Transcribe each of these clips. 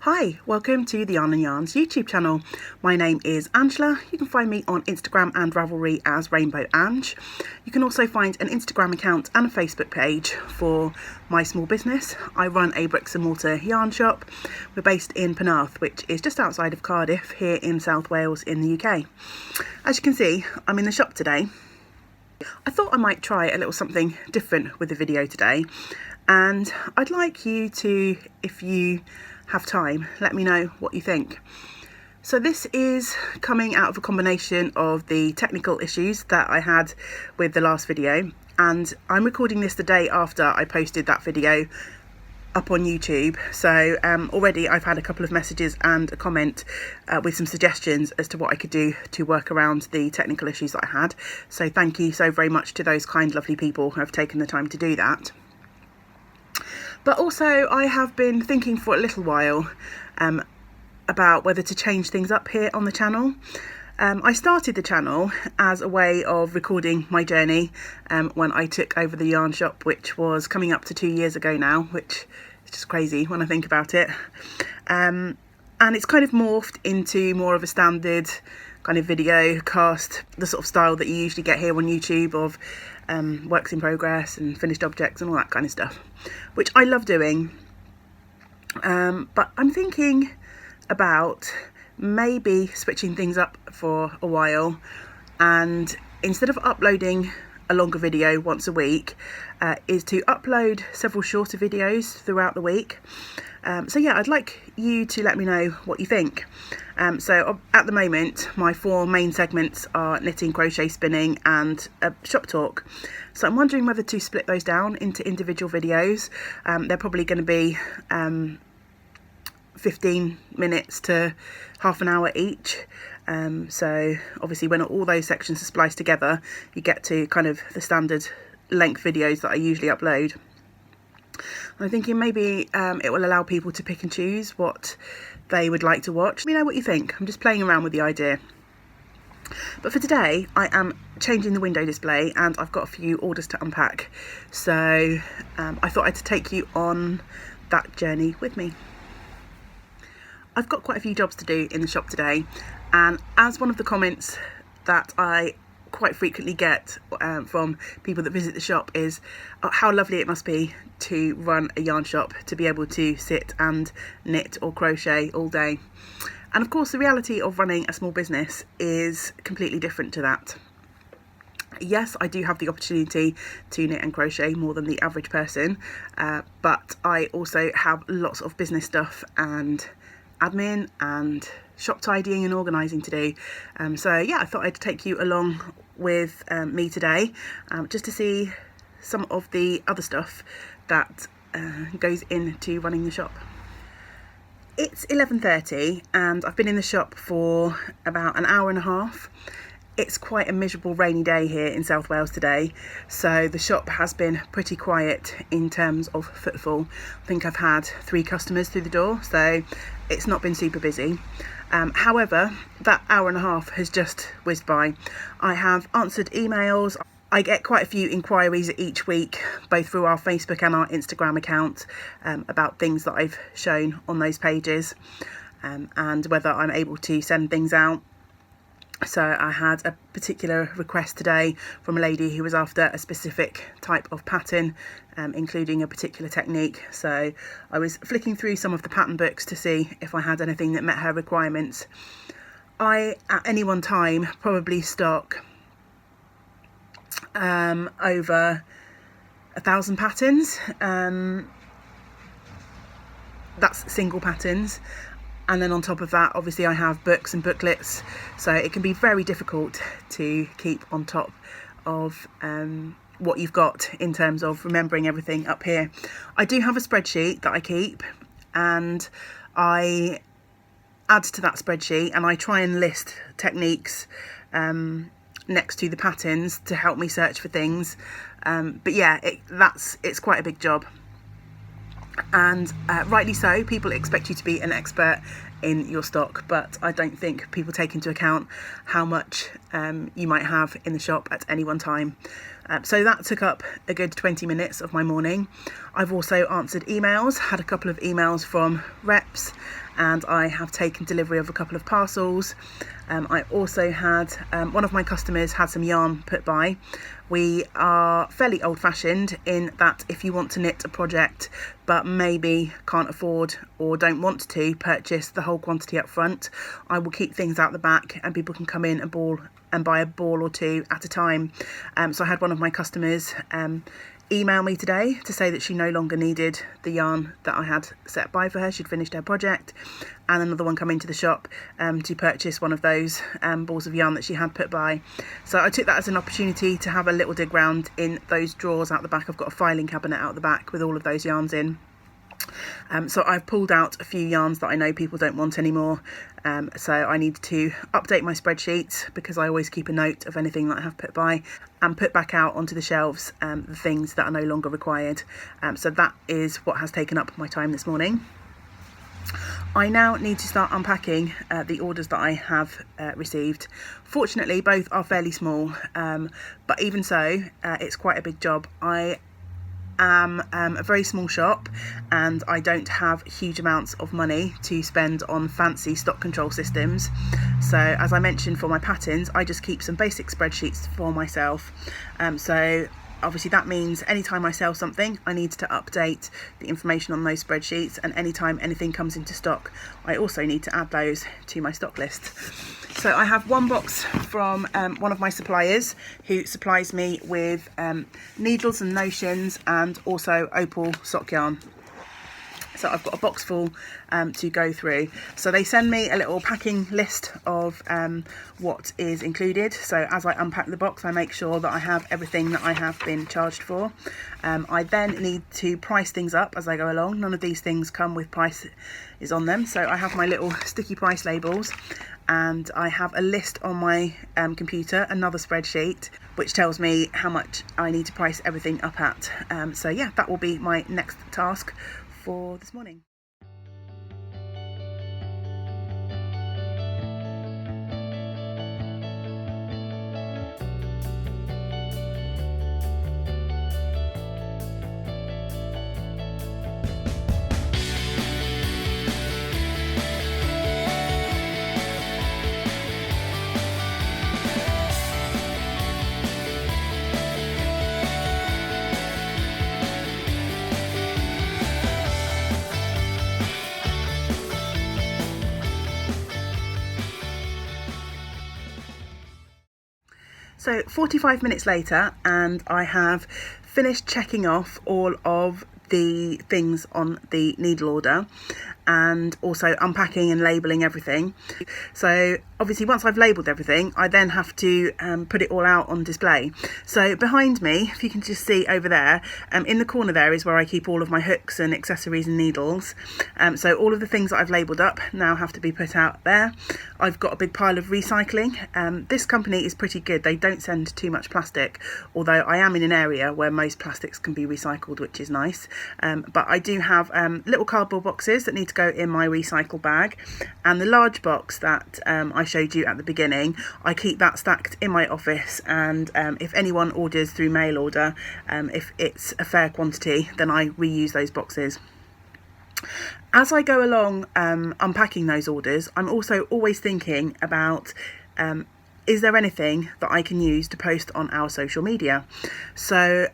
Hi, welcome to the Yarn and Yarns YouTube channel. My name is Angela. You can find me on Instagram and Ravelry as Rainbow Ange. You can also find an Instagram account and a Facebook page for my small business. I run a bricks and mortar yarn shop. We're based in Penarth, which is just outside of Cardiff here in South Wales in the UK. As you can see, I'm in the shop today. I thought I might try a little something different with the video today, and I'd like you to, if you have time, let me know what you think. So this is coming out of a combination of the technical issues that I had with the last video, and I'm recording this the day after I posted that video up on YouTube. So already I've had a couple of messages and a comment with some suggestions as to what I could do to work around the technical issues that I had. So thank you so very much to those kind lovely people who have taken the time to do that. But also I have been thinking for a little while about whether to change things up here on the channel. I started the channel as a way of recording my journey when I took over the yarn shop, which was coming up to 2 years ago now, which is just crazy when I think about it. And it's kind of morphed into more of a standard kind of video cast, the sort of style that you usually get here on YouTube of works in progress and finished objects and all that kind of stuff, which I love doing. But I'm thinking about maybe switching things up for a while, and instead of uploading a longer video once a week, is to upload several shorter videos throughout the week. So yeah, I'd like you to let me know what you think. So at the moment, my 4 main segments are knitting, crochet, spinning and shop talk. So I'm wondering whether to split those down into individual videos. They're probably going to be 15 minutes to half an hour each. So obviously when all those sections are spliced together, you get to kind of the standard length videos that I usually upload. I'm thinking maybe it will allow people to pick and choose what they would like to watch. Let me know what you think. I'm just playing around with the idea. But for today, I am changing the window display and I've got a few orders to unpack. So I thought I'd take you on that journey with me. I've got quite a few jobs to do in the shop today, and as one of the comments that I quite frequently get from people that visit the shop is how lovely it must be to run a yarn shop, to be able to sit and knit or crochet all day. And of course the reality of running a small business is completely different to that. Yes, I do have the opportunity to knit and crochet more than the average person, but I also have lots of business stuff and admin and shop tidying and organising to do. So yeah, I thought I'd take you along with me today, just to see some of the other stuff that goes into running the shop. It's 11:30 and I've been in the shop for about an hour and a half. It's quite a miserable rainy day here in South Wales today, so the shop has been pretty quiet in terms of footfall. I think I've had 3 customers through the door, so it's not been super busy. However, that hour and a half has just whizzed by. I have answered emails. I get quite a few inquiries each week, both through our Facebook and our Instagram account, about things that I've shown on those pages, and whether I'm able to send things out. So I had a particular request today from a lady who was after a specific type of pattern, including a particular technique. So I was flicking through some of the pattern books to see if I had anything that met her requirements. I, at any one time, probably stock over 1,000 patterns. That's single patterns. And then on top of that, obviously I have books and booklets, so it can be very difficult to keep on top of what you've got in terms of remembering everything up here. I do have a spreadsheet that I keep, and I add to that spreadsheet and I try and list techniques next to the patterns to help me search for things. But yeah, it's quite a big job. And rightly so, people expect you to be an expert in your stock, but I don't think people take into account how much you might have in the shop at any one time. So that took up a good 20 minutes of my morning. I've also answered emails, had a couple of emails from reps, and I have taken delivery of a couple of parcels. I also had one of my customers had some yarn put by. We are fairly old-fashioned in that if you want to knit a project but maybe can't afford or don't want to purchase the whole quantity up front, I will keep things out the back and people can come in and buy a ball or two at a time. So I had one of my customers email me today to say that she no longer needed the yarn that I had set by for her. She'd finished her project, and another one come into the shop to purchase one of those balls of yarn that she had put by. So I took that as an opportunity to have a little dig round in those drawers out the back. I've got a filing cabinet out the back with all of those yarns in. So I've pulled out a few yarns that I know people don't want anymore. So I need to update my spreadsheets because I always keep a note of anything that I have put by and put back out onto the shelves the things that are no longer required. So that is what has taken up my time this morning. I now need to start unpacking the orders that I have received. Fortunately, both are fairly small, but even so, it's quite a big job. I am a very small shop and I don't have huge amounts of money to spend on fancy stock control systems. So as I mentioned, for my patterns, I just keep some basic spreadsheets for myself. So obviously that means anytime I sell something, I need to update the information on those spreadsheets, and anytime anything comes into stock, I also need to add those to my stock list. So I have one box from one of my suppliers who supplies me with needles and notions and also opal sock yarn. So I've got a box full to go through. So they send me a little packing list of what is included. So as I unpack the box, I make sure that I have everything that I have been charged for. I then need to price things up as I go along. None of these things come with prices on them. So I have my little sticky price labels, and I have a list on my computer, another spreadsheet, which tells me how much I need to price everything up at. So yeah, that will be my next task for this morning. So 45 minutes later, and I have finished checking off all of the things on the needle order and also unpacking and labelling everything. So obviously once I've labelled everything, I then have to put it all out on display. So behind me, if you can just see over there, in the corner there is where I keep all of my hooks and accessories and needles. So all of the things that I've labelled up now have to be put out there. I've got a big pile of recycling. This company is pretty good. They don't send too much plastic, although I am in an area where most plastics can be recycled, which is nice. But I do have little cardboard boxes that need to go in my recycle bag, and the large box that I showed you at the beginning, I keep that stacked in my office, and if anyone orders through mail order, if it's a fair quantity, then I reuse those boxes. As I go along unpacking those orders, I'm also always thinking about is there anything that I can use to post on our social media? So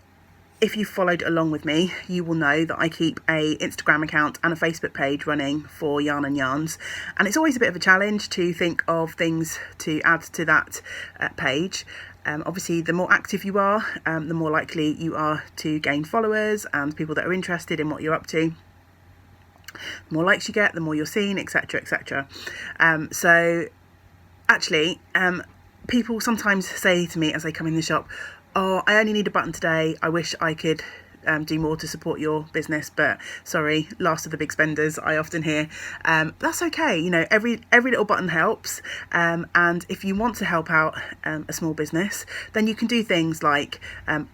if you've followed along with me, you will know that I keep a Instagram account and a Facebook page running for Yarn and Yarns, and it's always a bit of a challenge to think of things to add to that page. Obviously, the more active you are, the more likely you are to gain followers and people that are interested in what you're up to. The more likes you get, the more you're seen, etc, etc. So actually, people sometimes say to me as they come in the shop, "Oh, I only need a button today. I wish I could do more to support your business, but sorry, last of the big spenders," I often hear. That's okay. You know, every little button helps. And if you want to help out a small business, then you can do things like and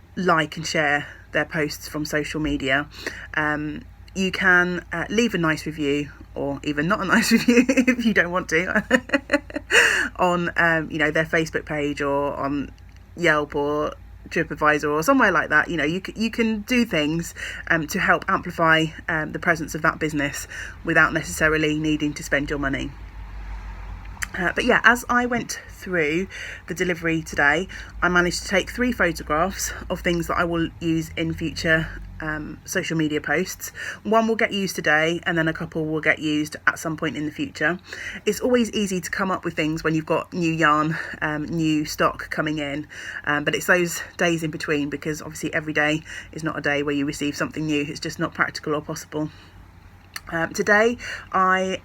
share their posts from social media. You can leave a nice review or even not a nice review if you don't want to, on their Facebook page or on Yelp or TripAdvisor or somewhere like that. You can do things to help amplify the presence of that business without necessarily needing to spend your money. But yeah, as I went through the delivery today, I managed to take 3 photographs of things that I will use in future social media posts. One will get used today, and then a couple will get used at some point in the future. It's always easy to come up with things when you've got new yarn, new stock coming in, but it's those days in between, because obviously every day is not a day where you receive something new. It's just not practical or possible. Today,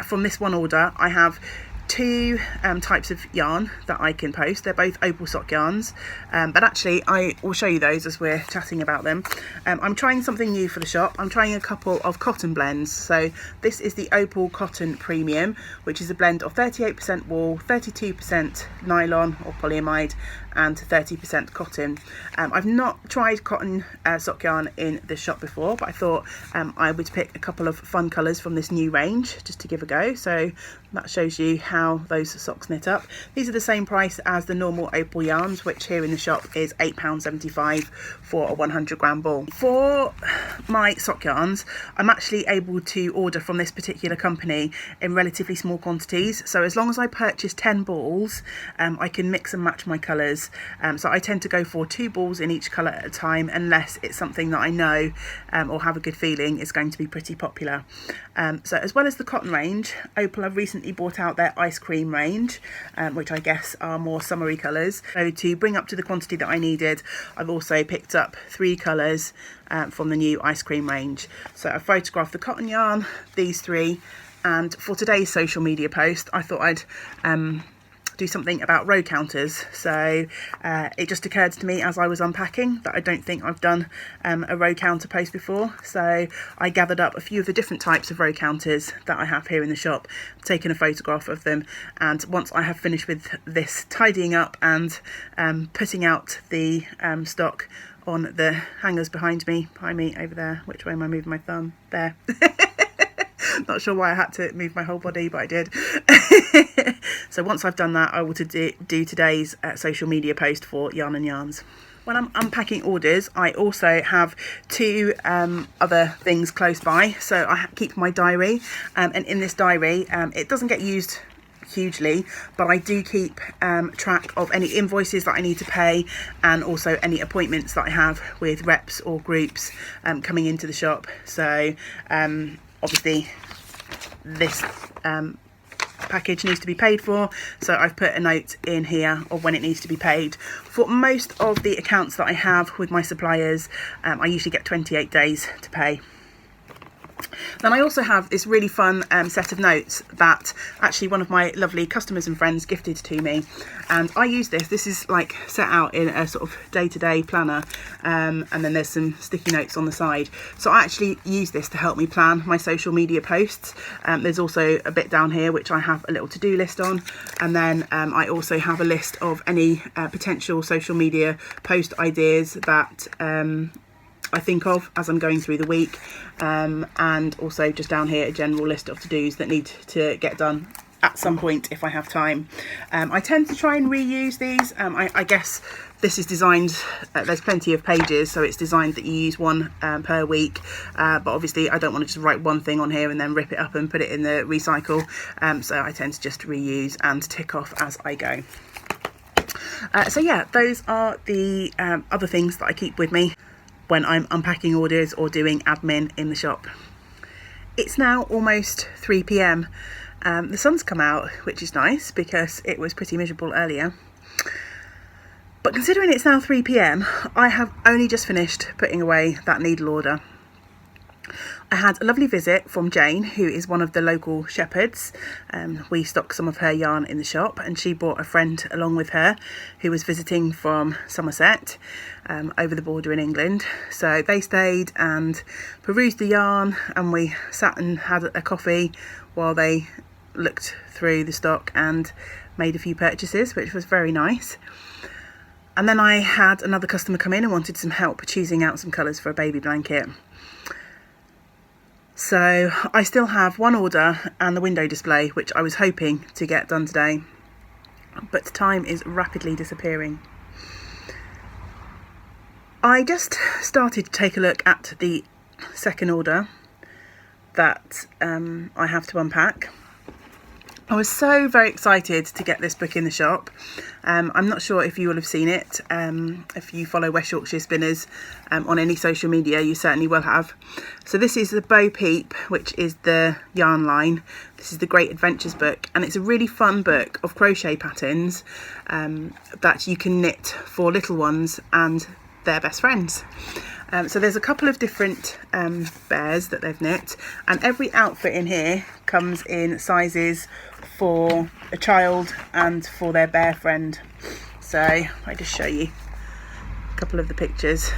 from this one order, I have 2 types of yarn that I can post. They're both opal sock yarns, but actually I will show you those as we're chatting about them. I'm trying something new for the shop. I'm trying a couple of cotton blends. So this is the Opal Cotton Premium, which is a blend of 38% wool, 32% nylon or polyamide, and 30% cotton. I've not tried cotton sock yarn in the shop before, but I thought I would pick a couple of fun colours from this new range just to give a go. So that shows you how those socks knit up. These are the same price as the normal opal yarns, which here in the shop is £8.75 for a 100 gram ball. For my sock yarns, I'm actually able to order from this particular company in relatively small quantities. So as long as I purchase 10 balls, I can mix and match my colours. So I tend to go for 2 balls in each colour at a time, unless it's something that I know or have a good feeling is going to be pretty popular. So as well as the cotton range, Opal have recently brought out their ice cream range, which I guess are more summery colours. So to bring up to the quantity that I needed, I've also picked up 3 colours from the new ice cream range. So I photographed the cotton yarn, these 3, and for today's social media post I thought I'd do something about row counters. So it just occurred to me as I was unpacking that I don't think I've done a row counter post before. So I gathered up a few of the different types of row counters that I have here in the shop, taken a photograph of them, and once I have finished with this tidying up and putting out the stock on the hangers behind me over there. Which way am I moving my thumb? There. Not sure why I had to move my whole body, but I did. So once I've done that, I will do today's social media post for Yarn and Yarns. When I'm unpacking orders, I also have 2 other things close by. So I keep my diary, and in this diary, it doesn't get used hugely, but I do keep track of any invoices that I need to pay, and also any appointments that I have with reps or groups coming into the shop. So obviously this package needs to be paid for, so I've put a note in here of when it needs to be paid. For most of the accounts that I have with my suppliers, I usually get 28 days to pay. Then I also have this really fun set of notes that actually one of my lovely customers and friends gifted to me, and I use this. This is like set out in a sort of day-to-day planner, and then there's some sticky notes on the side. So I actually use this to help me plan my social media posts. There's also a bit down here which I have a little to-do list on, and then I also have a list of any potential social media post ideas that I think of as I'm going through the week, and also just down here a general list of to-dos that need to get done at some point if I have time. I tend to try and reuse these. I guess this is designed, there's plenty of pages, so it's designed that you use one per week, but obviously I don't want to just write one thing on here and then rip it up and put it in the recycle, so I tend to just reuse and tick off as I go. So yeah, those are the other things that I keep with me when I'm unpacking orders or doing admin in the shop. It's now almost 3 p.m. The sun's come out, which is nice because it was pretty miserable earlier. But considering it's now 3 p.m, I have only just finished putting away that needle order. I had a lovely visit from Jane, who is one of the local shepherds. We stock some of her yarn in the shop, and she brought a friend along with her who was visiting from Somerset, over the border in England. So they stayed and perused the yarn, and we sat and had a coffee while they looked through the stock and made a few purchases, which was very nice. And then I had another customer come in and wanted some help choosing out some colours for a baby blanket. So I still have one order and the window display, which I was hoping to get done today, but time is rapidly disappearing. I just started to take a look at the second order that I have to unpack. I was so very excited to get this book in the shop. I'm not sure if you will have seen it. If you follow West Yorkshire Spinners on any social media, you certainly will have. So this is the Bo Peep, which is the yarn line. This is the Great Adventures book, and it's a really fun book of crochet patterns that you can knit for little ones and their best friends. So there's a couple of different bears that they've knit, and every outfit in here comes in sizes for a child and for their bear friend. So I just show you a couple of the pictures.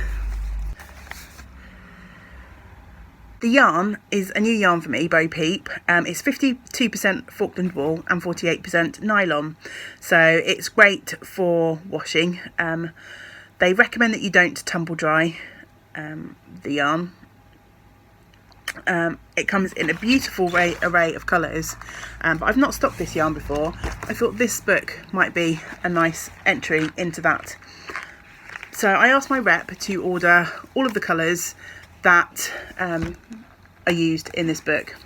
The yarn is a new yarn for me, Bo Peep. It's 52% Falkland wool and 48% nylon, so it's great for washing. They recommend that you don't tumble dry the yarn. It comes in a beautiful array of colours, but I've not stocked this yarn before. I thought this book might be a nice entry into that. So I asked my rep to order all of the colours that are used in this book.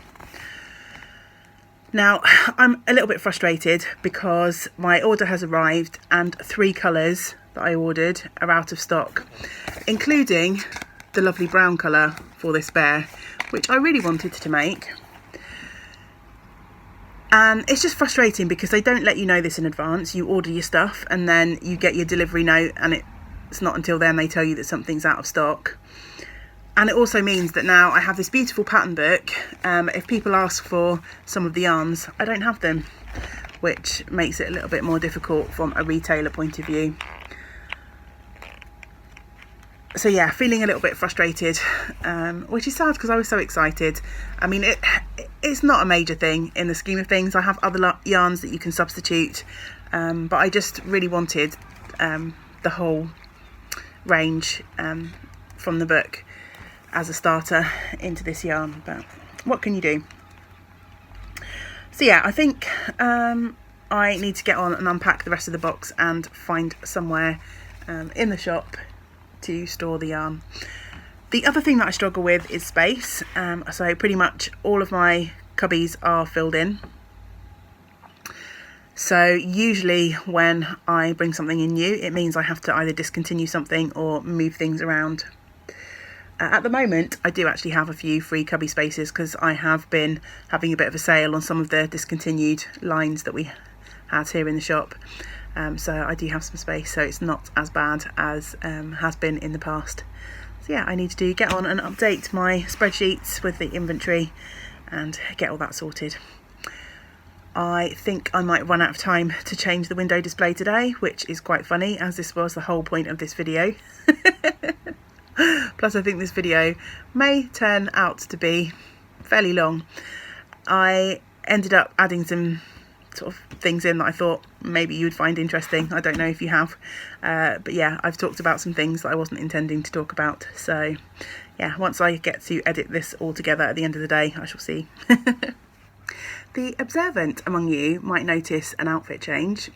Now I'm a little bit frustrated because my order has arrived and 3 colours that I ordered are out of stock, including the lovely brown colour for this bear, which I really wanted to make. And it's just frustrating because they don't let you know this in advance. You order your stuff and then you get your delivery note, and it's not until then they tell you that something's out of stock. And it also means that now I have this beautiful pattern book. If people ask for some of the yarns, I don't have them, which makes it a little bit more difficult from a retailer point of view. So yeah, feeling a little bit frustrated, which is sad because I was so excited. I mean, it's not a major thing in the scheme of things. I have other yarns that you can substitute, but I just really wanted the whole range from the book as a starter into this yarn. But what can you do? So yeah, I think I need to get on and unpack the rest of the box and find somewhere in the shop to store the yarn. The other thing that I struggle with is space. So pretty much all of my cubbies are filled in. So usually when I bring something in new, it means I have to either discontinue something or move things around. At the moment, I do actually have a few free cubby spaces because I have been having a bit of a sale on some of the discontinued lines that we had here in the shop. So I do have some space, so it's not as bad as has been in the past. So yeah, I need to get on and update my spreadsheets with the inventory and get all that sorted. I think I might run out of time to change the window display today, which is quite funny as this was the whole point of this video. Plus I think this video may turn out to be fairly long. I ended up adding some sort of things in that I thought maybe you would find interesting. I don't know if you have, but yeah, I've talked about some things that I wasn't intending to talk about. So yeah, once I get to edit this all together at the end of the day, I shall see. The observant among you might notice an outfit change.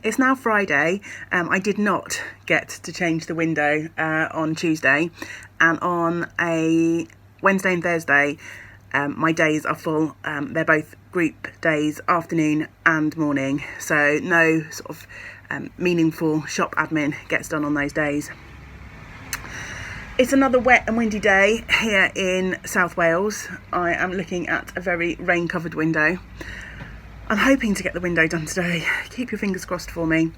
It's now Friday. I did not get to change the window on Tuesday, and on a Wednesday and Thursday my days are full. They're both group days, afternoon and morning, so no sort of meaningful shop admin gets done on those days. It's another wet and windy day here in South Wales. I am looking at a very rain-covered window. I'm hoping to get the window done today. Keep your fingers crossed for me.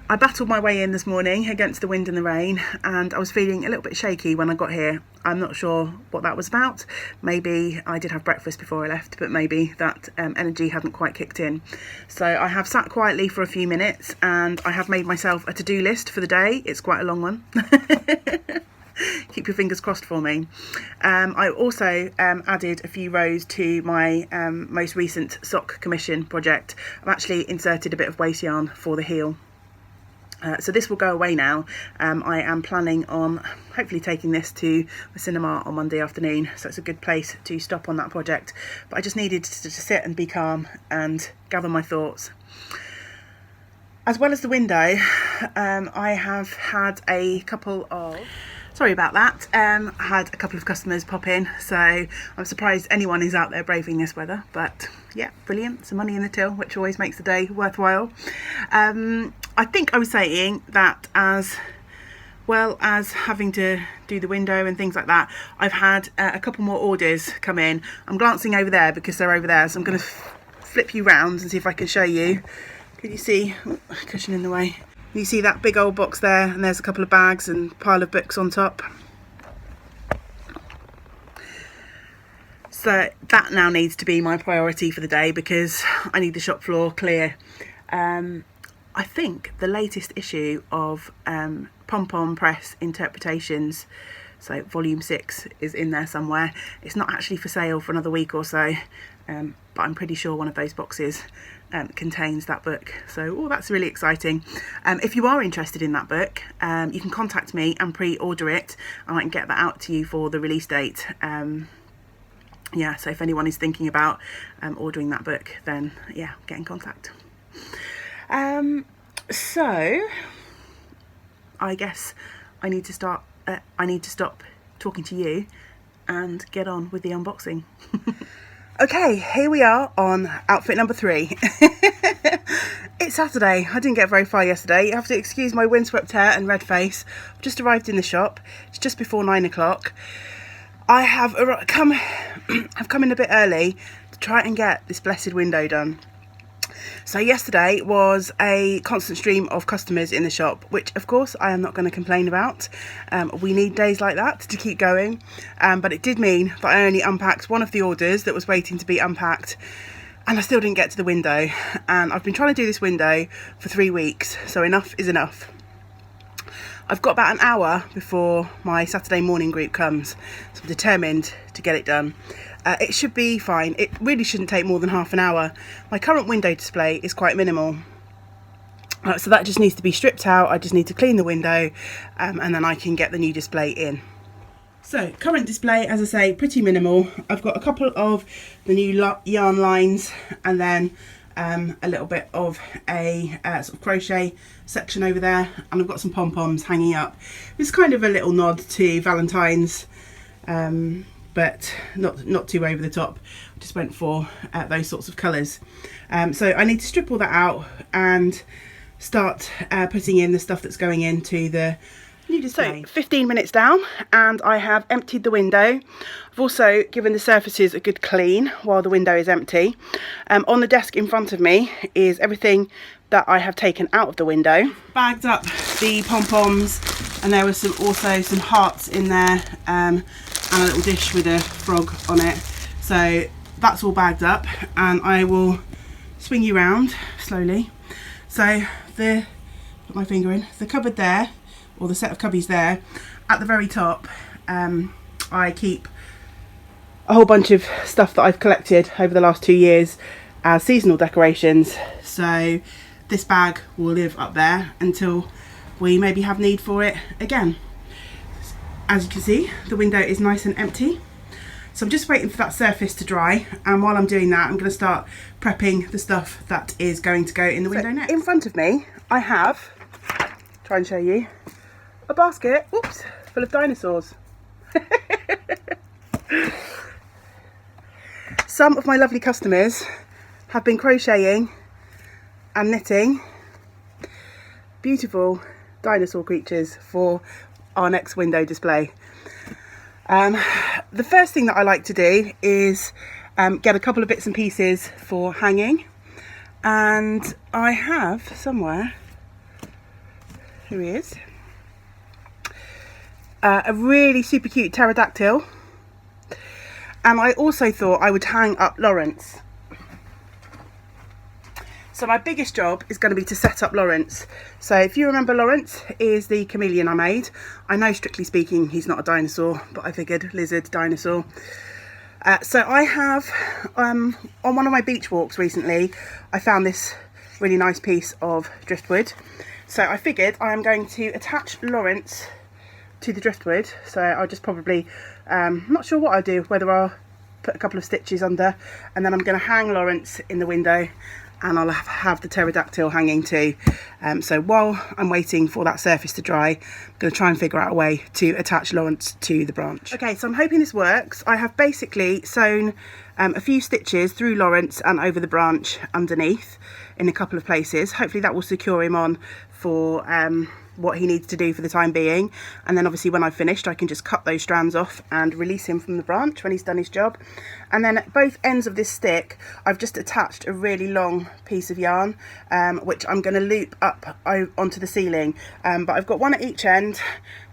I battled my way in this morning against the wind and the rain, and I was feeling a little bit shaky when I got here. I'm not sure what that was about. Maybe I did have breakfast before I left, but maybe that energy hadn't quite kicked in. So I have sat quietly for a few minutes and I have made myself a to-do list for the day. It's quite a long one. Keep your fingers crossed for me. I also added a few rows to my most recent sock commission project. I've actually inserted a bit of waste yarn for the heel. So this will go away now. I am planning on hopefully taking this to the cinema on Monday afternoon, so it's a good place to stop on that project. But I just needed to sit and be calm and gather my thoughts. As well as the window, I have had a couple of... Sorry about that. I had a couple of customers pop in, so I'm surprised anyone is out there braving this weather. But yeah, brilliant. Some money in the till, which always makes the day worthwhile. I think I was saying that as well as having to do the window and things like that, I've had a couple more orders come in. I'm glancing over there because they're over there, so I'm going to flip you round and see if I can show you. Can you see? Oh, cushion in the way. You see that big old box there, and there's a couple of bags and pile of books on top. So that now needs to be my priority for the day because I need the shop floor clear. I think the latest issue of Pom Pom Press Interpretations, so volume 6, is in there somewhere. It's not actually for sale for another week or so, but I'm pretty sure one of those boxes contains that book. So that's really exciting. If you are interested in that book, you can contact me and pre-order it, and I can get that out to you for the release date. Yeah, so if anyone is thinking about ordering that book, then yeah, get in contact. So I guess I need to stop talking to you and get on with the unboxing. Okay, here we are on outfit number 3. It's Saturday. I didn't get very far yesterday. You have to excuse my windswept hair and red face. I've just arrived in the shop. It's just before 9 o'clock. I have come in a bit early to try and get this blessed window done. So yesterday was a constant stream of customers in the shop, which of course I am not going to complain about. We need days like that to keep going, but it did mean that I only unpacked one of the orders that was waiting to be unpacked, and I still didn't get to the window. And I've been trying to do this window for 3 weeks, so enough is enough. I've got about an hour before my Saturday morning group comes, so I'm determined to get it done. It should be fine. It really shouldn't take more than half an hour. My current window display is quite minimal, so that just needs to be stripped out. I just need to clean the window, and then I can get the new display in. So current display, as I say, pretty minimal. I've got a couple of the new yarn lines, and then a little bit of a sort of crochet section over there, and I've got some pom-poms hanging up. It's kind of a little nod to Valentine's, but not too over the top. Just went for those sorts of colours. So I need to strip all that out and start putting in the stuff that's going into the new display. So 15 minutes down, and I have emptied the window. I've also given the surfaces a good clean while the window is empty. On the desk in front of me is everything that I have taken out of the window. Bagged up the pom-poms, and there was also some hearts in there, and a little dish with a frog on it. So that's all bagged up, and I will swing you around slowly. So put my finger in, the cupboard there, or the set of cubbies there, at the very top, I keep a whole bunch of stuff that I've collected over the last 2 years as seasonal decorations. So this bag will live up there until we maybe have need for it again. As you can see, the window is nice and empty. So I'm just waiting for that surface to dry, and while I'm doing that, I'm going to start prepping the stuff that is going to go in the window next. In front of me, I have, try and show you, a basket, oops, full of dinosaurs. Some of my lovely customers have been crocheting and knitting beautiful dinosaur creatures for our next window display. The first thing that I like to do is get a couple of bits and pieces for hanging, and I have somewhere, here he is, a really super cute pterodactyl, and I also thought I would hang up Lawrence. So my biggest job is going to be to set up Lawrence. So if you remember, Lawrence is the chameleon I made. I know, strictly speaking, he's not a dinosaur, but I figured lizard, dinosaur. So I have, on one of my beach walks recently, I found this really nice piece of driftwood. So I figured I am going to attach Lawrence to the driftwood, so I'll just probably, not sure what I'll do, whether I'll put a couple of stitches under, and then I'm going to hang Lawrence in the window, and I'll have the pterodactyl hanging too. So while I'm waiting for that surface to dry, I'm going to try and figure out a way to attach Lawrence to the branch. Okay, so I'm hoping this works. I have basically sewn a few stitches through Lawrence and over the branch underneath in a couple of places. Hopefully that will secure him on for what he needs to do for the time being, and then obviously when I've finished I can just cut those strands off and release him from the branch when he's done his job. And then at both ends of this stick I've just attached a really long piece of yarn, which I'm going to loop up onto the ceiling, but I've got one at each end,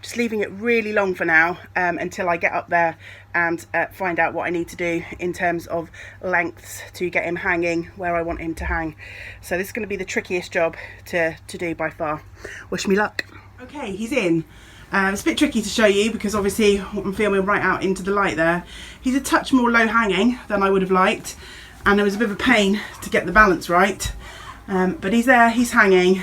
just leaving it really long for now, until I get up there and find out what I need to do in terms of lengths to get him hanging where I want him to hang. So this is going to be the trickiest job to do by far. Wish me luck. Okay, he's in. It's a bit tricky to show you because obviously I'm filming right out into the light there. He's a touch more low hanging than I would have liked, and it was a bit of a pain to get the balance right, but he's there, he's hanging,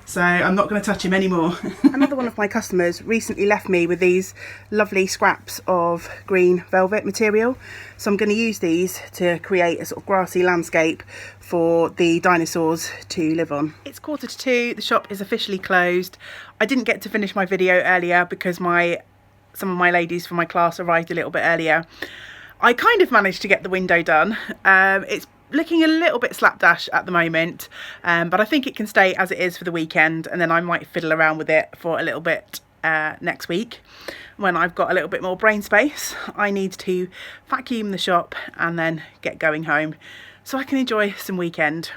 so I'm not going to touch him anymore. Another one of my customers recently left me with these lovely scraps of green velvet material, so I'm going to use these to create a sort of grassy landscape for the dinosaurs to live on. It's 1:45, the shop is officially closed. I didn't get to finish my video earlier because some of my ladies from my class arrived a little bit earlier. I kind of managed to get the window done. It's looking a little bit slapdash at the moment, but I think it can stay as it is for the weekend, and then I might fiddle around with it for a little bit next week when I've got a little bit more brain space. I need to vacuum the shop and then get going home so I can enjoy some weekend.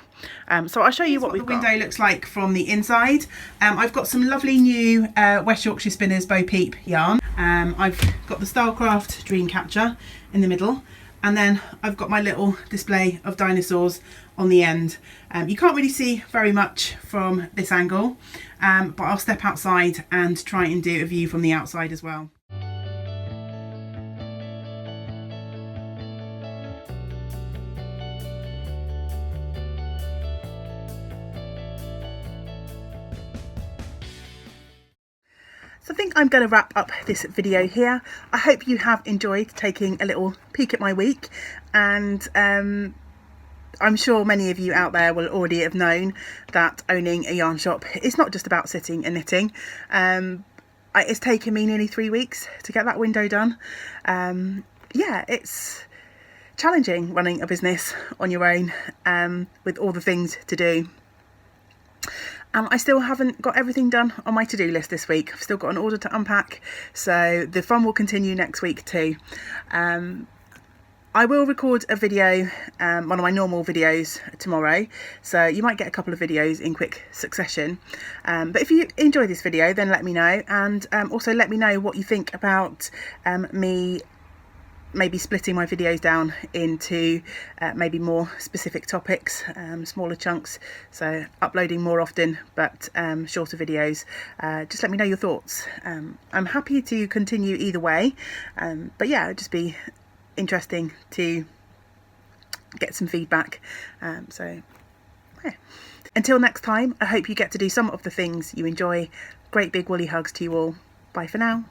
So I'll show you what the window looks like from the inside. I've got some lovely new West Yorkshire Spinners Bo Peep yarn. I've got the Stylecraft Dreamcatcher in the middle, and then I've got my little display of dinosaurs on the end. You can't really see very much from this angle, but I'll step outside and try and do a view from the outside as well. So I think I'm going to wrap up this video here. I hope you have enjoyed taking a little peek at my week, and I'm sure many of you out there will already have known that owning a yarn shop is not just about sitting and knitting. It's taken me nearly 3 weeks to get that window done. Yeah, it's challenging running a business on your own with all the things to do. And I still haven't got everything done on my to-do list this week. I've still got an order to unpack, so the fun will continue next week too. I will record a video, one of my normal videos tomorrow, so you might get a couple of videos in quick succession. But if you enjoy this video, then let me know, and also let me know what you think about me maybe splitting my videos down into maybe more specific topics, smaller chunks, so uploading more often but shorter videos. Just let me know your thoughts. I'm happy to continue either way, but yeah, it'd just be interesting to get some feedback. So yeah. Until next time, I hope you get to do some of the things you enjoy. Great big woolly hugs to you all. Bye for now.